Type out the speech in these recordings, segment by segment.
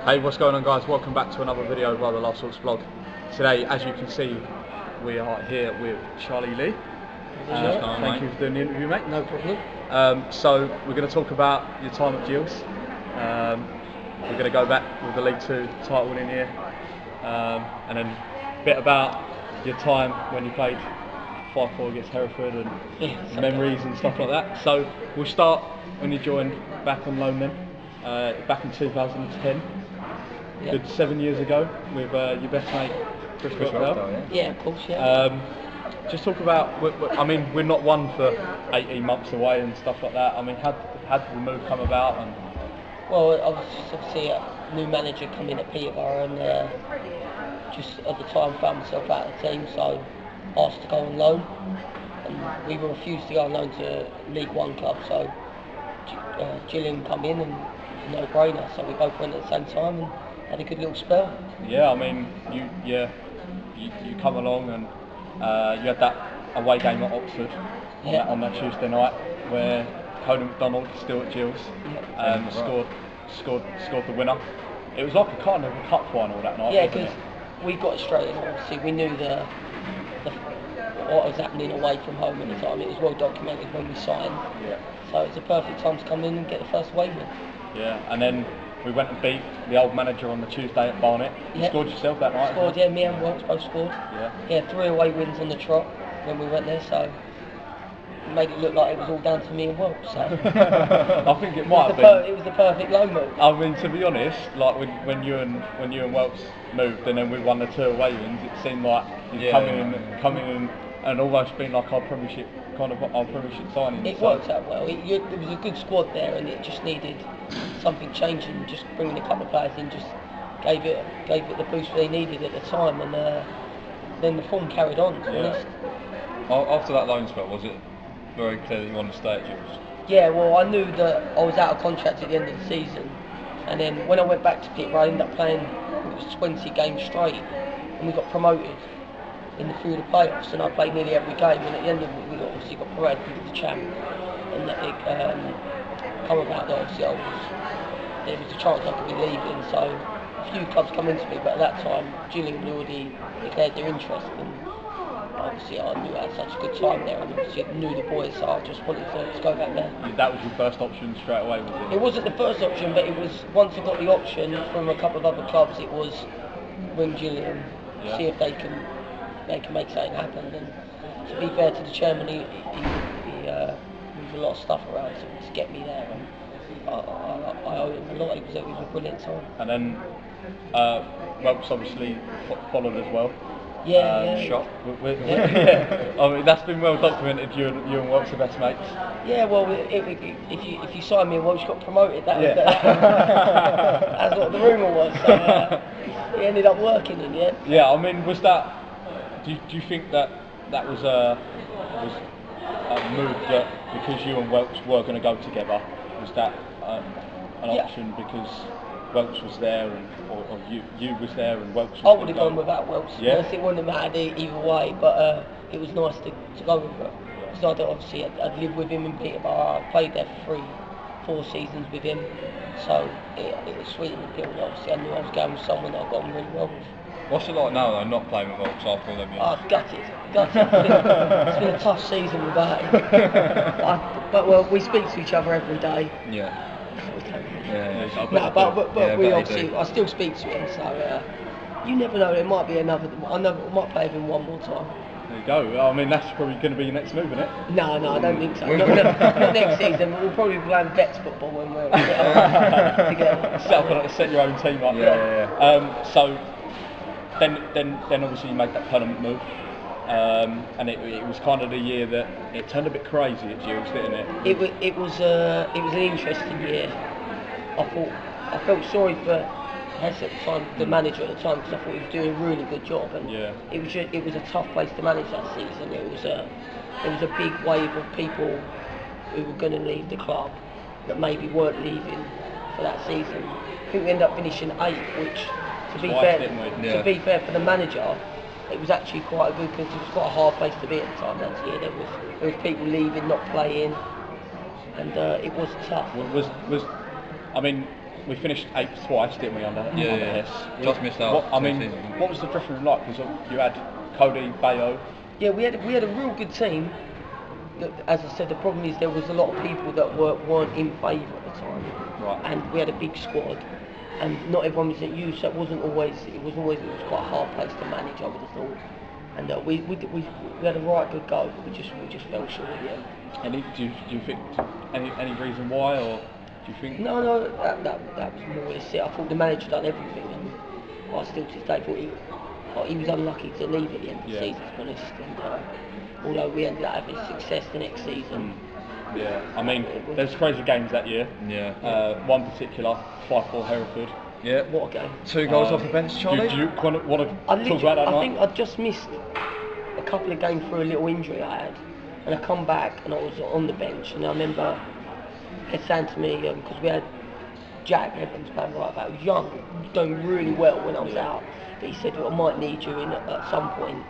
Hey, what's going on, guys? Welcome back to another video by the Last Thoughts blog. Today, as you can see, we are here with Charlie Lee. Thank you for doing the interview, mate. No problem. So we're going to talk about your time at Gills. We're going to go back with the League 2 title winning year, and then a bit about your time when you played 5-4 against Hereford and memories and stuff like that. So we'll start when you joined back on loan then, back in 2010. Yep. Good 7 years ago with your best mate Chris Rochdale. Yeah, of course, yeah. Just talk about, I mean, we're not one for 18 months away and stuff like that. I mean, how did the move come about? And Well, I was obviously a new manager coming at Peterborough, and just at the time found myself out of the team, so asked to go on loan, and we were refused to go on loan to League 1 club, so Gillian come in and no brainer, so we both went at the same time and had a good little spell. Yeah, I mean, you come along and you had that away game at Oxford on that Tuesday night where Conan McDonald, still at Gills, scored the winner. It was like a kind of a cup final that night. Yeah, because we got it straight in. Obviously, we knew what was happening away from home at the time. It was well documented when we signed. Yeah. So it was a perfect time to come in and get the first away win. Yeah, and then we went and beat the old manager on the Tuesday at Barnet. You scored yourself that night? Scored, yeah, me and Welks both scored. Yeah. Yeah, 3 away wins on the trot when we went there, so it made it look like it was all down to me and Welks. So. I think it might have been. It was the perfect loan move. I mean, to be honest, like when you and Welks moved and then we won the 2 away wins, it seemed like you'd come in and almost been like our Premiership signing. It worked out well. There was a good squad there, and it just needed something changing. Just bringing a couple of players in just gave it the boost they needed at the time, and then the form carried on. To be honest. After that loan spell, was it very clear that you wanted to stay at Gills? Yeah, well, I knew that I was out of contract at the end of the season, and then when I went back to Peterborough, I ended up playing, it was 20 games straight, and we got promoted through the playoffs, and I played nearly every game, and at the end of it we obviously got promoted to the champ, and it come about that obviously there was a chance I could be leaving, so a few clubs come into me, but at that time Gillingham had already declared their interest, and obviously I knew I had such a good time there, and obviously knew the boys, so I just wanted to go back there. That was your first option straight away, was it? It wasn't the first option, but it was, once I got the option from a couple of other clubs, it was ring Gillingham, see if they can make something happen. And to be fair to the chairman, he moved a lot of stuff around to get me there, and I owe him a lot. It was a brilliant time. And then Welks obviously followed as well. Yeah. I mean, that's been well documented. You and Welks are best mates. Yeah, well, if you sign me and Welsh got promoted, that's what the rumour was. So it ended up working in the end. Yeah, I mean, was that? Do you think that was a move that because you and Welks were going to go together? Was that an option because Welks was there or you was there and Welks was I would have gone without Welks. Yeah. It wouldn't have mattered either way, but it was nice to go with it. Because obviously I'd lived with him in Peterborough. I played there for 4 seasons with him, so it was sweet in the deal. Obviously I knew I was going with someone that I got on really well with. What's it like now though, not playing with Welks after all them years? Oh, gutted. It's been a tough season without him. But we speak to each other every day. Yeah. No, but we obviously, I still speak to him, so you never know, there might be another, I might play with him one more time. There you go. I mean, that's probably going to be your next move, isn't it? No, I don't think so. Not next season, but we'll probably be playing vets football when we're together. Set your own team up. Yeah. So then obviously you made that permanent move. And it was kind of the year that it turned a bit crazy at Gills, didn't it? It was an interesting year. I felt sorry for Hess at the time, the manager at the time, because I thought he was doing a really good job, and it was a tough place to manage that season. It was a big wave of people who were going to leave the club that maybe weren't leaving for that season. I think we ended up finishing 8th, which to be fair for the manager, it was actually quite good because it was quite a hard place to be at the time that year. There was people leaving, not playing, and it was tough. I mean, we finished 8th twice, didn't we, under Hess? Just missed out. I mean, what was the dressing room like? Because you had Cody, Bayo. Yeah, we had a real good team. As I said, the problem is there was a lot of people that weren't in favour at the time, Right. and we had a big squad, and not everyone was at you, so it was quite a hard place to manage, I would have thought. And we had a right good go, but we just fell short at the end. Do you think any reason why, or do you think? No, that was more or less it. I thought the manager done everything, and I still to this day thought he was unlucky to leave at the end of the season, to be honest. And although we ended up having success the next season. Yeah, I mean, there's crazy games that year. Yeah. One particular, 5-4 Hereford. Yeah. What a game. 2 goals off the bench, Charlie. Do you want to talk about that? I think I'd just missed a couple of games through a little injury I had, and I come back and I was on the bench, and I remember he saying to me, because we had Jack Evans playing right back, he was young, doing really well when I was out, but he said, I might need you in at some point.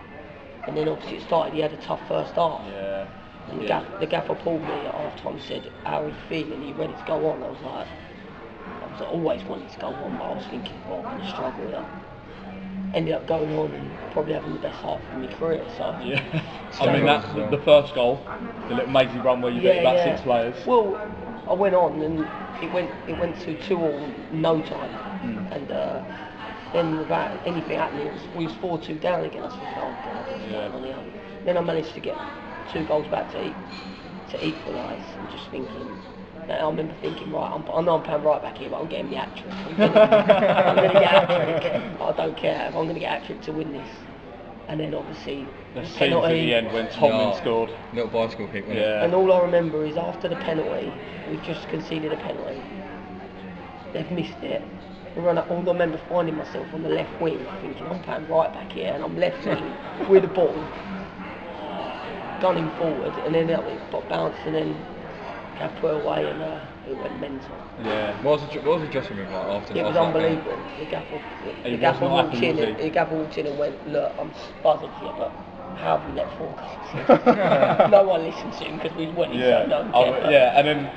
And then obviously it started, he had a tough first half. Yeah. And the gaffer pulled me at half time and said, how are you feeling? Are you ready to go on? I was always wanted to go on, but I was thinking, I'm going to struggle here. Ended up going on and probably having the best half of my career. So yeah. I mean, the first goal, the little mazy run where you beat about 6 players. Well, I went on and it went to 2-2 no time. And then without anything happening, we was 4-2 down again. I said, oh God, what's going on here? Then I managed to get 2 goals back to equalise, and just thinking. I remember thinking, right, I know I'm playing right back here, but I'm getting the hat-trick. I'm going to get hat-trick. I don't care if I'm going to get hat-trick to win this. And then obviously the scenes at the end when Tomlin scored. Little bicycle kick, wasn't it? And all I remember is after the penalty, we've just conceded a penalty. They've missed it. All I remember finding myself on the left wing, thinking I'm playing right back here, and I'm left wing with the ball, gunning forward, and then it got bounced, and then Gav put away, and it went mental. Yeah. What was the dressing room like after that? It was unbelievable. The gaffer walked in and went, look, I'm buzzing here, but how have we let 4 goals? No one listened to him because we went in, so no one cared. Yeah, and then,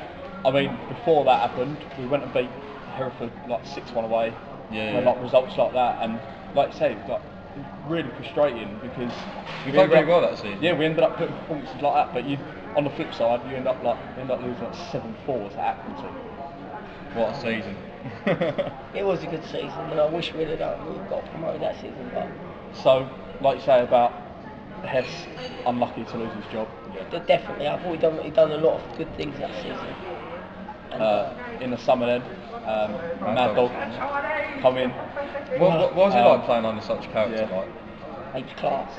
I mean, before that happened, we went and beat Hereford like 6-1 away. And like results like that, and like you say, like really frustrating because we played really well that season. Yeah, we ended up putting performances like that, but on the flip side, you end up losing like 7-4 to Accrington. What a season! It was a good season, and I wish we'd got promoted that season. But so, like you say about Hess, unlucky to lose his job. Yeah, definitely. I thought he'd done a lot of good things that season. And, in the summer then, Mad Dog come in. What was it like playing under such a character? Yeah. Like? He's class.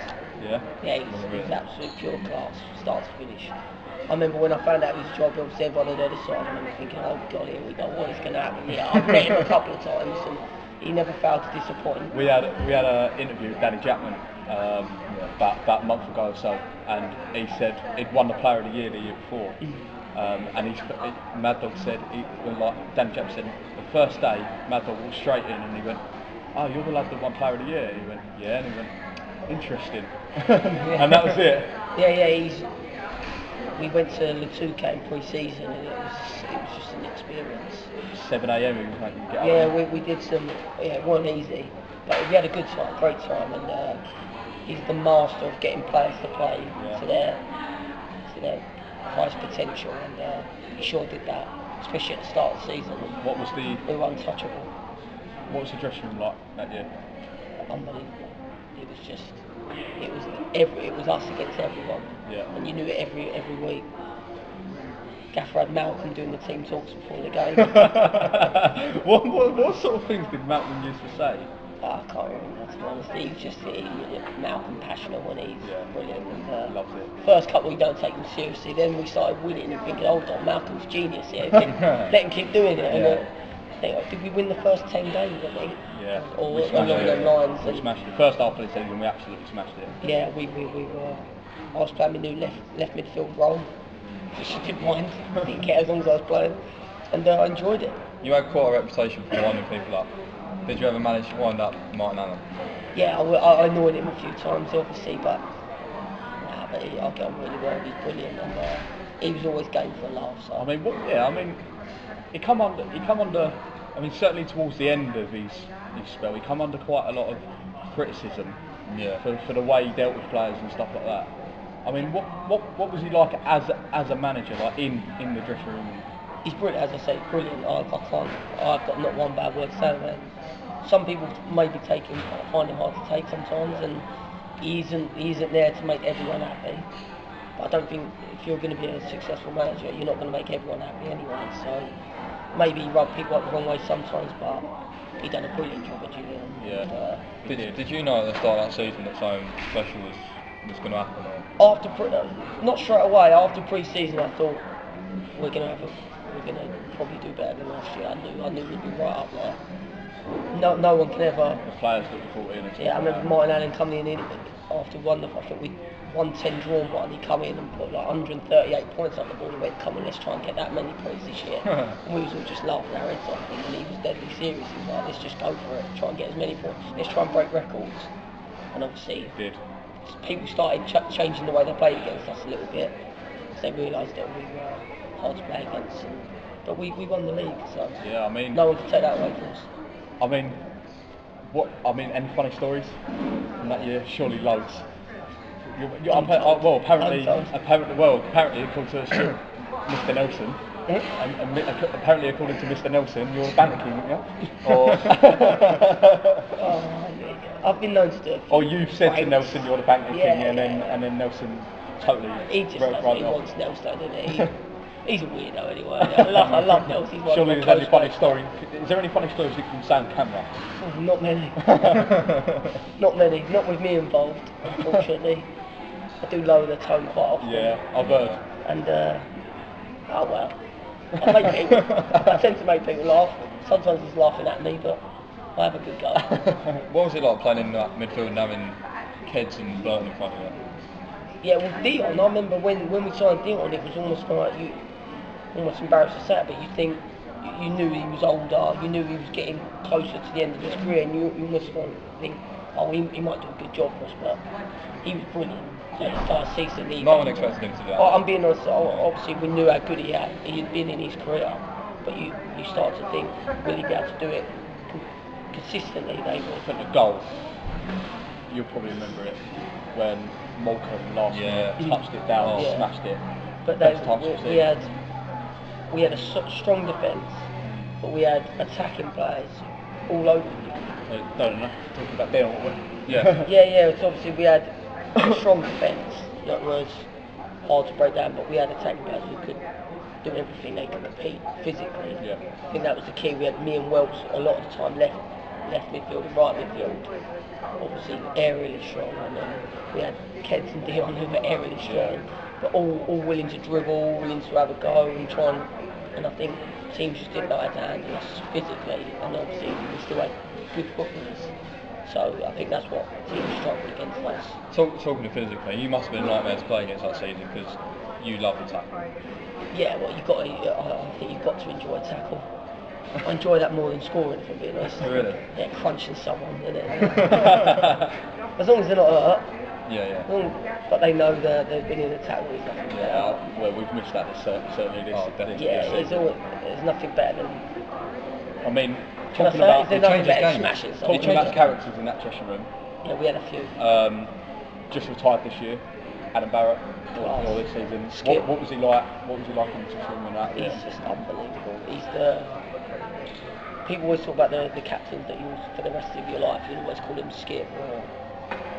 Yeah. Yeah, he's absolute pure class, start to finish. I remember when I found out his job, obviously everyone had heard his side, I remember thinking, oh God, here we go, what is going to happen here? I've met him a couple of times and he never failed to disappoint. We had an interview with Danny Chapman about a month ago or so, and he said he'd won the Player of the Year the year before. And Mad Dog said, Danny Chapman said, the first day, Mad Dog walked straight in and he went, oh, you're the lad that won Player of the Year? He went, yeah, and he went, interesting. And that was it. Yeah, we went to Latuka in pre-season and it was just an experience. 7 a.m. we was making get up. Yeah, we did some, it wasn't easy, but we had a good time, great time, and he's the master of getting players to play to their highest potential, and he sure did that, especially at the start of the season. We were untouchable. What was the dressing room like that year? Unbelievable. It was just, it was us against everyone, and you knew it every week. Gaffer had Malcolm doing the team talks before the game. what sort of things did Malcolm used to say? I can't remember, to be honest. Malcolm passionate when he's brilliant. And, loves it. First couple we don't take him seriously, then we started winning and thinking, hold on, Malcolm's genius here. Let him keep doing it. And, did we win the first 10 games, I think? Yeah. Or along them lines. We smashed it. First half of the season we absolutely smashed it. Yeah, we were. I was playing my new left midfield role, which I didn't mind. I didn't care as long as I was playing. And I enjoyed it. You had quite a reputation for winding people up. Did you ever manage to wind up Martin Allen? Yeah, I annoyed him a few times, obviously, but I get on really well. He's brilliant, and he was always game for a laugh. So. I mean, he come under I mean, certainly towards the end of his spell, he come under quite a lot of criticism for the way he dealt with players and stuff like that. I mean, what was he like as a manager, like in the dressing room? He's brilliant, as I say, brilliant. I've got not one bad word to say about him. Some people maybe find him hard to take sometimes, and he isn't there to make everyone happy. But I don't think if you're going to be a successful manager, you're not going to make everyone happy anyway. So maybe he rubbed people up the wrong way sometimes, but he done a brilliant job at Julian. Yeah. Did you know at the start of that season that something special was going to happen? Or? Not straight away. After pre-season, I thought we're going to probably do better than last year. I knew we'd be right up there. No one can ever. The players that we brought in. Yeah, I remember Martin Allen coming in after I think we won 10 drawn one. He come in and put like 138 points on the board and went, "Come on, let's try and get that many points this year." And we was all just laughing our heads off, and he was deadly serious. He was like, "Let's just go for it, try and get as many points. Let's try and break records." And obviously, people started changing the way they played against us a little bit because they realised that we were hard to play against. But we won the league, so yeah, I mean, no one can take that away from us. Any funny stories from that year? Surely loads. Apparently, according to Mr. Nelson, and apparently according to Mr. Nelson, you're the banter king, aren't you? Or I've been known to do it. Or you've said to Nelson you're the banter king, and then Nelson totally. He just does what he wants, Nelson, doesn't he? He's a weirdo anyway. I love Nelson. Surely there's any funny story. Is there any funny stories you can say on camera? Oh, not many. Not many. Not with me involved, unfortunately. I do lower the tone quite often. Yeah, I've heard. And oh well. I tend to make people laugh. Sometimes he's laughing at me, but I have a good go. What was it like playing in that midfield and having Keds and Burton in front of you? Yeah, well, Dion, I remember when we signed Dion, it was almost like almost embarrassed to say it, but you think you knew he was older, you knew he was getting closer to the end of his career, and you almost think, oh, he might do a good job for us, but he was brilliant. So his first season, no one expected him to do that. I'm being honest. Obviously, we knew how good he had been in his career, but you start to think, will he be able to do it consistently? They will. But the goal, you'll probably remember it when Malcolm last night touched it down, smashed it. But we had a strong defence, but we had attacking players all over you. Don't know. Talking about Dion, yeah. It's obviously we had a strong defence that was hard to break down, but we had attacking players who could do everything. They could compete physically. Yeah. I think that was the key. We had me and Wells a lot of the time left midfield and right midfield. Obviously aerially strong, and then we had Keds and Dion who were aerially strong, but all willing to dribble, willing to have a go and try and I think teams just didn't know how to handle us physically, and obviously we still had good footballers. So I think that's what teams struggled against us. Talking of physically, you must have been a nightmare to play against that season because you love the tackle. Yeah, well, I think you've got to enjoy tackle. I enjoy that more than scoring, if I'm being honest. Really? Yeah, crunching someone, isn't it? As long as they're not hurt. Yeah. But they know they've been in a tackle. Yeah, well, we've missed that certainly this. Yeah, there's nothing better than. I mean, Talking about characters in that dressing room. Yeah, we had a few. Just retired this year, Adam Barrett, or this season. What was he like? What was he like in the dressing room? He's just unbelievable. People always talk about the captain that you for the rest of your life. You always call him Skip.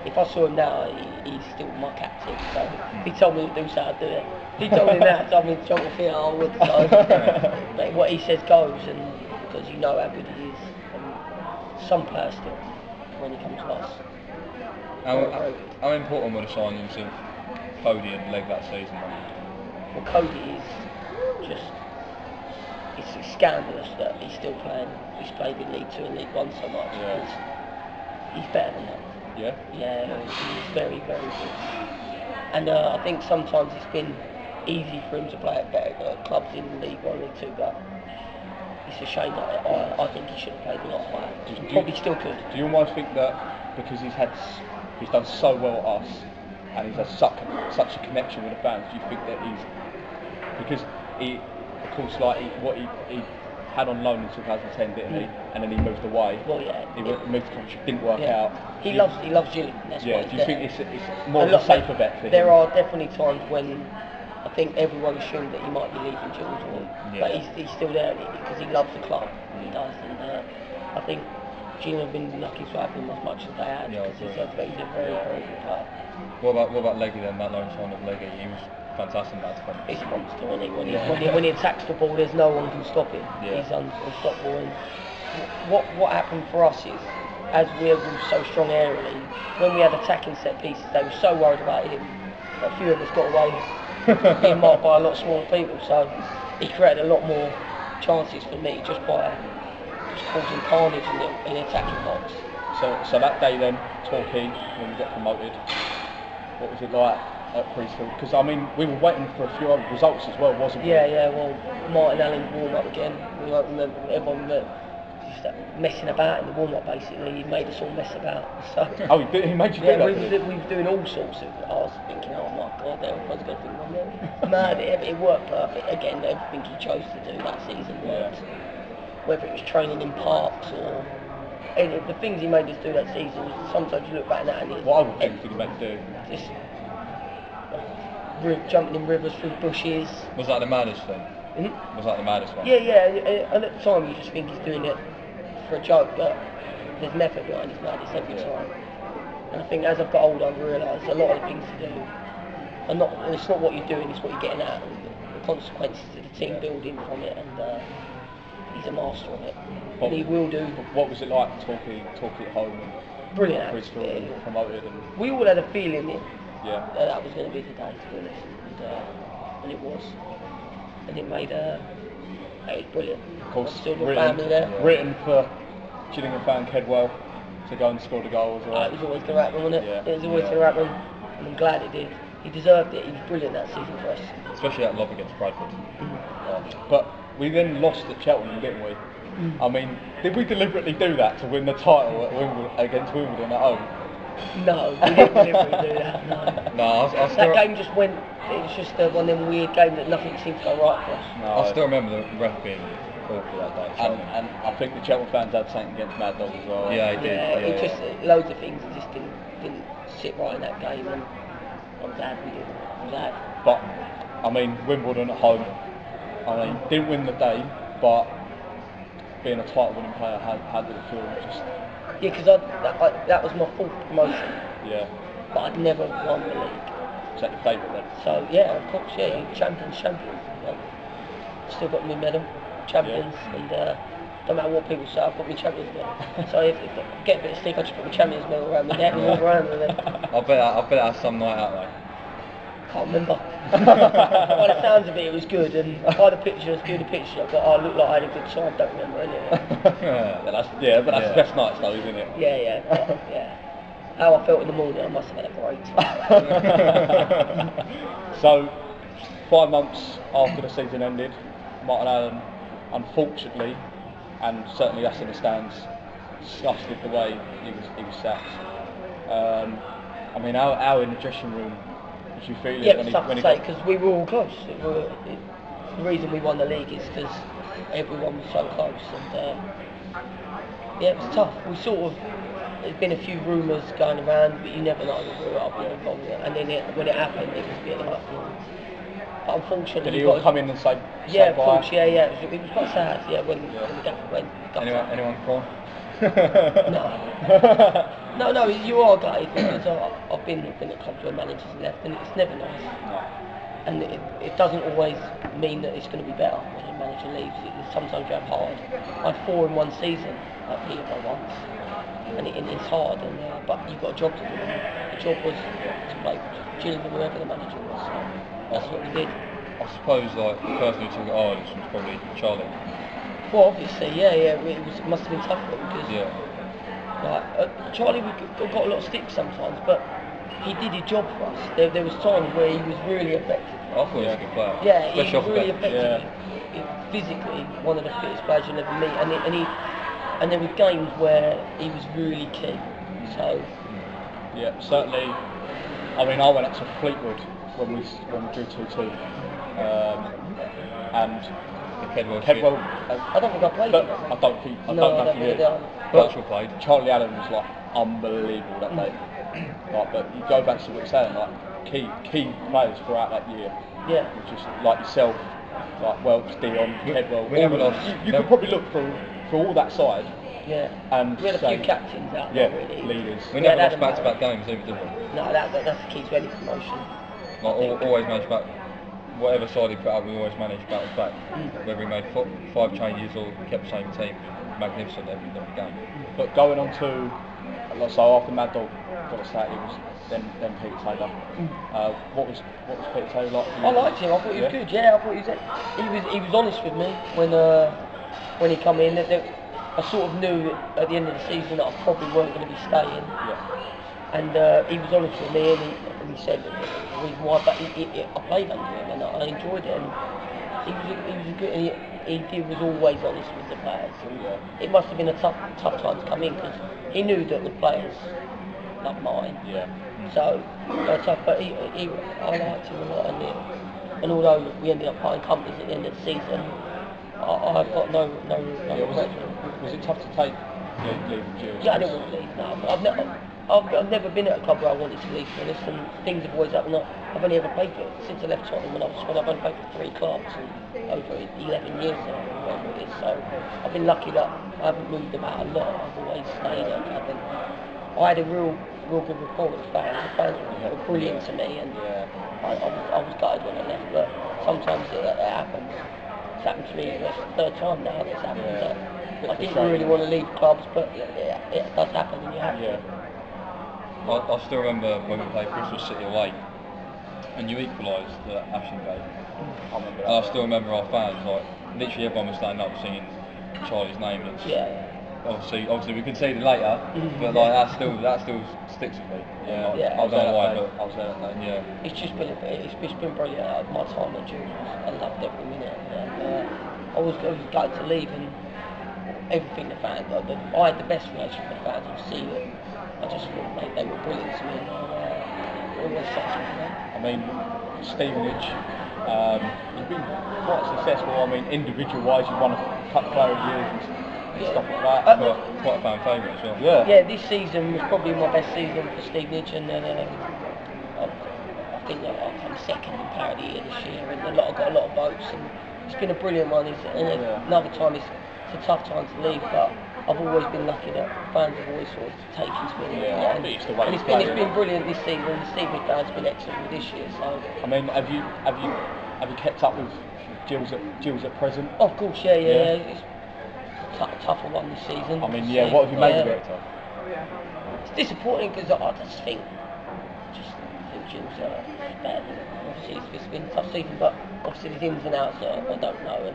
If I saw him now, he's still my captain. So he told me to do so, I'd do it. He told me that, told me geography, I would. So but what he says goes, and because you know how good he is. And some players still, when he comes to us. How important were the signings of Cody and Leg that season? Well, Cody is just. It's scandalous that he's still playing. He's played in League 2 and League 1 so much. Yeah. He's better than that. Yeah? Yeah, he's very, very good. And I think sometimes it's been easy for him to play at better clubs in League 1 League 2, but it's a shame that I think he should have played a lot higher. He probably still could. Do you almost think that because he's done so well at us and he's had such a connection with the fans, do you think that because he, of course, like he had on loan in 2010, didn't he? And then he moved away. Well, yeah. He moved to country, didn't work out. He loves Gillingham. That's why. Do you think it's more of a safer bet for him? There are definitely times when I think everyone assumed that he might be leaving Gillingham, but he's still there because he loves the club. He does, and I think Gillingham have been lucky to have him as much as they had because he's a very, very good player. What about Leggy then? That loan sign of Leggy, he was fantastic in that defence. He's a monster, isn't he? When he attacks the ball, there's no one can stop him. Yeah. He's unstoppable. And what happened for us is, as we were so strong aerially, when we had attacking set pieces, they were so worried about him that a few of us got away being marked by a lot of smaller people. So he created a lot more chances for me just by causing carnage in the attacking box. So that day then, Torquay, when we got promoted, what was it like at Priestfield? Because I mean, we were waiting for a few other results as well, wasn't we? Yeah. Well, Martin Allen's warm up again. We won't remember. Everyone just messing about in the warm up. Basically, he made us all mess about. So. Oh, he made you do that? We were doing all sorts of. I was thinking, oh my God, everyone's going to think I'm mad. It worked perfect. Again, everything he chose to do that season worked. Whether it was training in parks or. And the things he made us do that season, sometimes you look back at that and it's... What other things did he make us do? Just jumping in rivers through bushes. Was that the maddest thing? Mm-hmm. Was that the maddest one? Yeah, and at the time you just think he's doing it for a joke, but there's method behind his madness every time. And I think as I've got older I've realised a lot of the things to do and it's not what you're doing, it's what you're getting at, and the consequences of the team building from it, and he's a master of it. And he will do. What was it like talking at home? Brilliant atmosphere. atmosphere. Promoted we all had a feeling that was going to be the day, to be honest, and it was. And it made it was brilliant. Of course, still got family there. Written for Gillingham fan Kedwell to go and score the goal as well. It was always going to happen, wasn't it? Yeah. It was always going to happen, and I'm glad it did. He deserved it. He was brilliant that season for us. Especially that lob against Bradford. But we then lost at Cheltenham, didn't we? I mean, did we deliberately do that to win the title at against Wimbledon at home? No, we didn't deliberately do that. No. That game just went. It was just one of them weird games that nothing seemed to go right for us. No. I still remember the ref being awful that day. And I think the Cheltenham fans had something against Mad Dog as well. Yeah, he did. It just loads of things just didn't sit right in that game, and I'm glad we did. I'm glad. But I mean, Wimbledon at home. I mean, didn't win the day, but being a title-winning player, how did it feel? Yeah, because that was my fourth promotion. Yeah. But I'd never won the league. Is that your favourite then? So yeah, of course, yeah, champions. Still got my medal, champions, and no matter what people say, I've got my champions medal. So if I get a bit of stick, I just put my champions medal around my neck and walk around with it. I bet that's some night out though. Can't remember. By the sounds of it, it was good, and by the picture, but I looked like I had a good time. Don't remember any of it. But that's the best nights though, isn't it? Yeah. How I felt in the morning, I must have had a great time. So, 5 months after the season ended, Martin Allen, unfortunately, and certainly us in the stands, disgusted the way he was sacked. I mean, how in the dressing room did you feel it? Yeah, it was tough to say because we were all close. The reason we won the league is because everyone was so close, and it was tough. We sort of, there's been a few rumours going around, but you never know who I've been involved in. And then when it happened, it was a bit like, but unfortunately, did he all come in and say yeah, of bye? course, yeah. It was quite sad, when the gaffer went. Anyone cry? No, you are gutted because I've been at clubs where managers left, and it's never nice. No. And it doesn't always mean that it's going to be better when a manager leaves. Sometimes you have hard. I had 4 in one season at Peterborough once, and it's hard. But you've got a job to do. The job was to play Gillingham, whoever the manager was. So that's what we did. I suppose the person who took it hardest was probably Charlie. Well, obviously, yeah. It must have been tough for him because Charlie got a lot of stick sometimes, but he did his job for us. There was times where he was really effective. I thought he was a good player. Yeah, he was really effective. Physically, one of the fittest players you'll ever meet, and there were games where he was really key. So yeah, certainly. I mean, I went up to Fleetwood when we drew 2-2, and The Kedwell. Kedwell. I don't think I played But him. I don't think No, I you don't did. think I did. But Virtual played. Charlie Allen was like unbelievable that day. Like, but you go back to what you're saying, like key players throughout that year. Yeah. Which is like yourself, like Welch, Dion, Kedwell. We never lost. You could probably look through all that side. Yeah. And we had a say, few captains out yeah, there, really. leaders. We Yeah, never lost Adam back-to-back games either, did we? No, that's the key to any promotion. Like, always managed back. Whatever side he put up, we always managed back to back. Whether we made 5 changes or kept the same team, magnificent every game. But going on to, like, so after Mad Dog got us out, it was then Peter Taylor. What was Peter Taylor like? I liked him. I thought he was good. Yeah, I thought he was honest with me when he come in. I sort of knew at the end of the season that I probably weren't going to be staying. Yeah. And he was honest with me, and he said the reason why. But I played under him, and I enjoyed it. And he was a good. And he was always honest with the players. And it must have been a tough time to come in because he knew that the players loved mine. Yeah. So tough, but I liked him a lot, and although we ended up parting companies at the end of the season, I've got no regrets. Was it tough to take leaving Gills? Yeah, I didn't want to leave. No, I've never been at a club where I wanted to leave, to be honest, and things have always happened. I've only ever played for since I left Tottenham when I've only played for 3 clubs and over 11 years now, or whatever it is. So I've been lucky that I haven't moved about a lot. I've always stayed at a club, and I had a real good rapport with the fans. The fans were brilliant to me, and I was gutted when I left. But sometimes it happens. It's happened to me the 3rd time now. It's happened. I didn't really want to leave clubs, but it does happen, and you have to. I still remember when we played Bristol City away, and you equalised at Ashton Gate. I remember that. And I still remember our fans, like literally everyone was standing up singing Charlie's name. Obviously we conceded later, but like that still sticks with me. Yeah. I don't know why, but I was there that day. yeah. It's been brilliant. My time at Jules, I loved every minute. I was glad to leave, and everything the fans. I had the best relationship with the fans. I've seen it. I just thought they were brilliant to me, and I always say something to them. I mean, Stevenage, you've been quite successful. I mean, individual-wise, you've won a couple of player of years and stuff like that. Quite a fan favourite as well. Yeah. This season was probably my best season for Stevenage, and I think that I'm second in player of the year this year, and got a lot of votes, and it's been a brilliant one. Another time it's a tough time to leave, but I've always been lucky that fans have always sort of taken to me. Yeah, I think it's the way it's been brilliant this season. The Stevenage fans have been excellent with this year. So I mean, have you kept up with Gills at present? Of course, yeah. It's a tougher one this season. I mean, what have you made of it? It's disappointing because I just think Gills are better. Obviously, it's been a tough season, but obviously there's ins and outs that I don't know.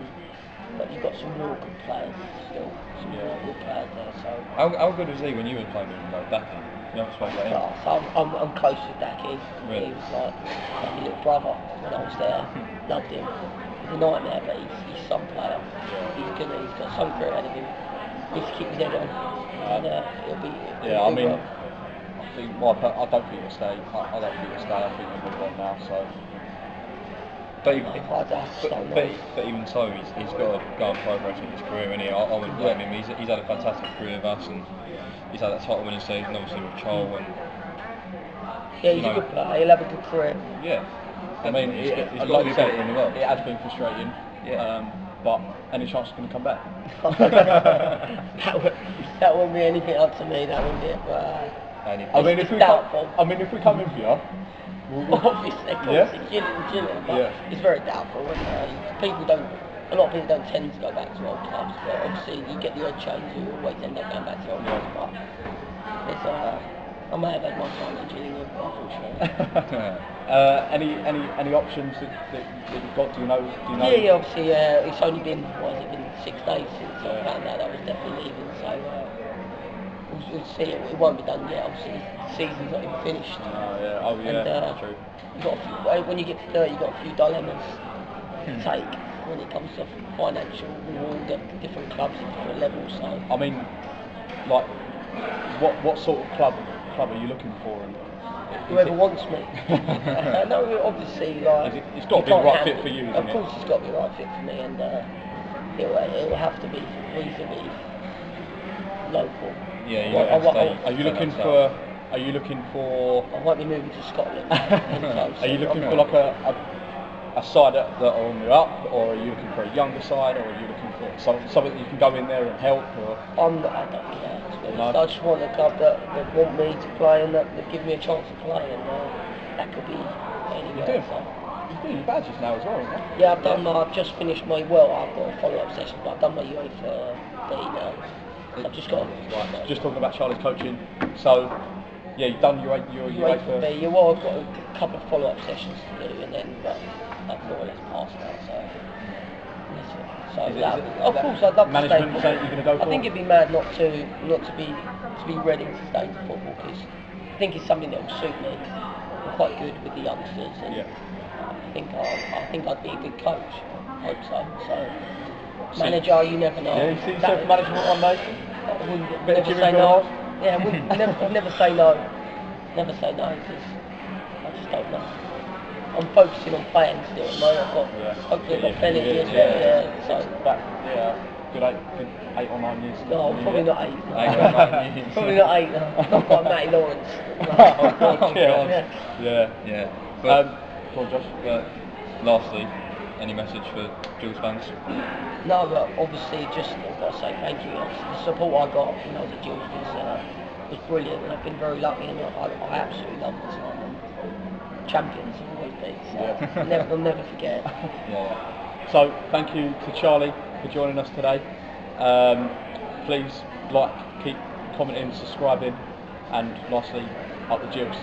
But you've got some real good players still, some real good players there. So How good was he when you were playing with him, like Daki? You haven't spoken about him. so I'm close with Daki. Really? He was like my little brother when I was there. Loved him. He's a nightmare, but he's some player. He's good. He's got some career ahead of him. He needs to keep his head on, and it'll be. I mean, I don't think he'll stay. I don't think he'll stay. I think he'll move on now. So. But even so, he's got to go and progress in his career, and I wouldn't blame him. He's had a fantastic career with us, and he's had that title winning season, obviously with Charles. And he's a good player. He'll have a good career. Yeah, I mean, he's got to be better in the world. It has been frustrating. But any chance he's going to come back? that wouldn't be anything up to me. That wouldn't be it. I mean, if we come in for you. Obviously, of course, it's but it's very doubtful. A lot of people don't tend to go back to old clubs, but obviously you get the odd change who always end up going back to old clubs. But I may have had my time in Gillingham, unfortunately. Any options that you've got? Do you know? Yeah, obviously, it's only been 6 days since I found out I was definitely leaving, so we'll see. It won't be done yet. Obviously, the season's not even finished. True. When you get to 30, you've got a few dilemmas to take when it comes to financial reward at different clubs at different levels. So I mean, like, what sort of club are you looking for? And whoever wants me. No, obviously, like it's got to be the right fit for you, isn't it? Of course, it's got to be the right fit for me, and it'll have to be reasonably local. Yeah, you Well, have to stay. Are you looking for? Are you looking for? I won't be moving to Scotland. Are you looking for like a side that are on the up, or are you looking for a younger side, or are you looking for something that you can go in there and help? Or I don't care. To be honest. No. I just want a club that want me to play and that give me a chance to play, and that could be anywhere. You're doing your badges now as well, aren't you? Yeah, I've done. I've just finished my. Well, I've got a follow-up session, but I've done my UEFA B now. So I've just got. Right, just talking about Charlie's coaching. So, yeah, you've done your UEFA B. Yeah, well, I've got a couple of follow-up sessions to do, and then I've more or less passed now. So. So of course, I'd love to stay. Management is something you're going to go for? I think it'd be mad not to be ready to stay in football, because I think it's something that will suit me. I'm quite good with the youngsters, and I think I'd be a good coach. I hope so. Manager, you never know. Yeah, you see yourself management one day? I wouldn't Bit of never Jimmy say Ball. no. Yeah, I wouldn't never say no. Never say no, because I just don't know. I'm focusing on playing still at the moment. Hopefully I've got plenty as well. So Good 8 or 9 years. no, probably not 8. 8 or 9 years. Probably not 8. Not quite Matty Lawrence. Oh, Yeah. Yeah. But, Go on, Josh. but lastly, any message for Jules fans? No, but obviously just I've got to say thank you. The support I got when I was at Jules was brilliant, and I've been very lucky, and I absolutely love this one. Champions have always been. So I'll never forget. Yeah. So thank you to Charlie for joining us today. Please keep commenting, subscribing, and lastly, up the Jules.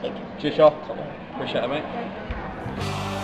Thank you. Cheers, Charlie. Appreciate it, mate.